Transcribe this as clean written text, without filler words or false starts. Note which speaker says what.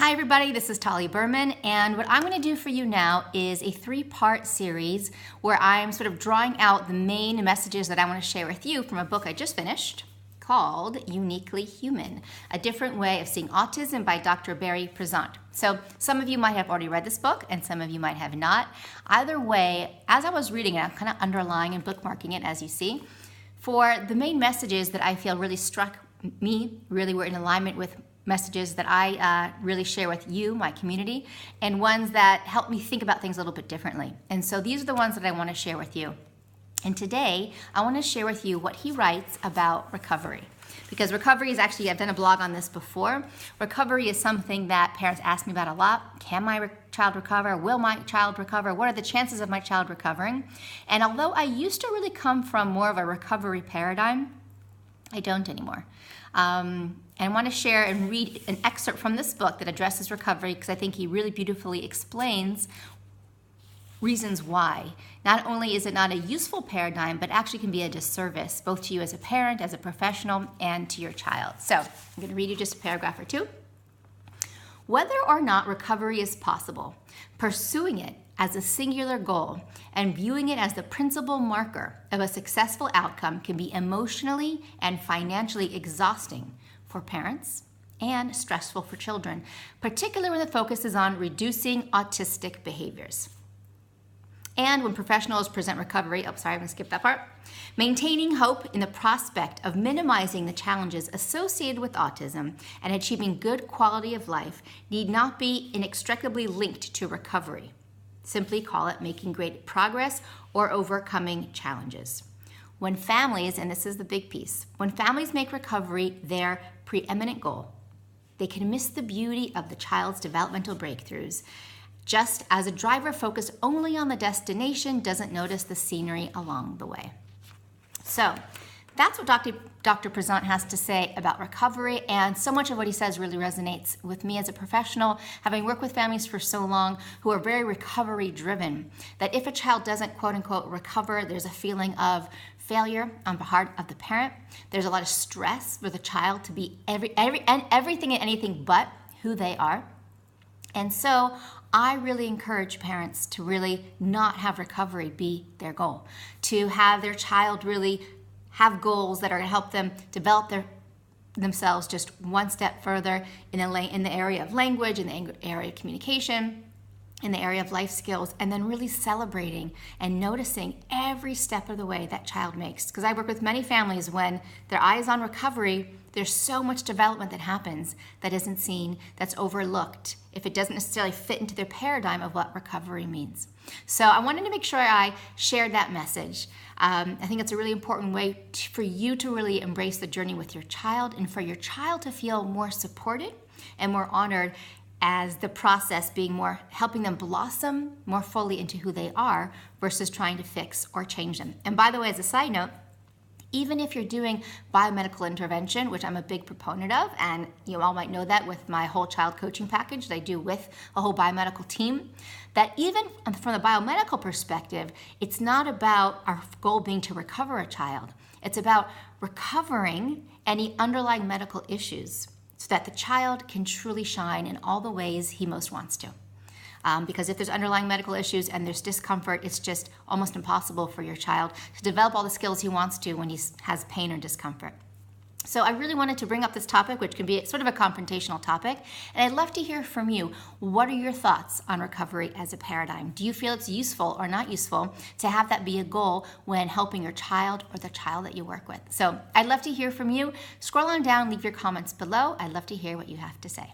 Speaker 1: Hi everybody, this is Tali Berman, and what I'm going to do for you now is a three-part series where I'm sort of drawing out the main messages that I want to share with you from a book I just finished called Uniquely Human, A Different Way of Seeing Autism by Dr. Barry Prezant. So some of you might have already read this book and some of you might have not. Either way, as I was reading it, I'm kind of underlining and bookmarking it as you see. For the main messages that I feel really struck me, really were in alignment with messages that I really share with you, my community, and ones that help me think about things a little bit differently. And so these are the ones that I want to share with you. And today, I want to share with you what he writes about recovery. Because recovery is actually, I've done a blog on this before. Recovery is something that parents ask me about a lot. Can my child recover? Will my child recover? What are the chances of my child recovering? And although I used to really come from more of a recovery paradigm, I don't anymore. And I want to share and read an excerpt from this book that addresses recovery because I think he really beautifully explains reasons why. Not only is it not a useful paradigm, but actually can be a disservice, both to you as a parent, as a professional, and to your child. So I'm going to read you just a paragraph or two. Whether or not recovery is possible, pursuing it as a singular goal and viewing it as the principal marker of a successful outcome can be emotionally and financially exhausting for parents and stressful for children, particularly when the focus is on reducing autistic behaviors. And when professionals present recovery, I'm going to skip that part. Maintaining hope in the prospect of minimizing the challenges associated with autism and achieving good quality of life need not be inextricably linked to recovery. Simply call it making great progress or overcoming challenges. When families, and this is the big piece, when families make recovery their preeminent goal, they can miss the beauty of the child's developmental breakthroughs, just as a driver focused only on the destination doesn't notice the scenery along the way. So that's what Dr. Prezant has to say about recovery, and so much of what he says really resonates with me as a professional, having worked with families for so long who are very recovery driven, that if a child doesn't quote unquote recover, there's a feeling of failure on the part of the parent. There's a lot of stress for the child to be everything and anything but who they are. And so I really encourage parents to really not have recovery be their goal, to have their child really have goals that are going to help them develop themselves just one step further in the area of language, in the area of communication, in the area of life skills, and then really celebrating and noticing every step of the way that child makes. Because I work with many families when their eye is on recovery, there's so much development that happens that isn't seen, that's overlooked, if it doesn't necessarily fit into their paradigm of what recovery means. So I wanted to make sure I shared that message. I think it's a really important way for you to really embrace the journey with your child and for your child to feel more supported and more honored as the process being more helping them blossom more fully into who they are versus trying to fix or change them. And by the way, as a side note, even if you're doing biomedical intervention, which I'm a big proponent of, and you all might know that with my whole child coaching package that I do with a whole biomedical team, that even from the biomedical perspective, it's not about our goal being to recover a child. It's about recovering any underlying medical issues so that the child can truly shine in all the ways he most wants to. Because if there's underlying medical issues and there's discomfort, it's just almost impossible for your child to develop all the skills he wants to when he has pain or discomfort. So I really wanted to bring up this topic, which can be sort of a confrontational topic, and I'd love to hear from you. What are your thoughts on recovery as a paradigm? Do you feel it's useful or not useful to have that be a goal when helping your child or the child that you work with? So I'd love to hear from you. Scroll on down, leave your comments below. I'd love to hear what you have to say.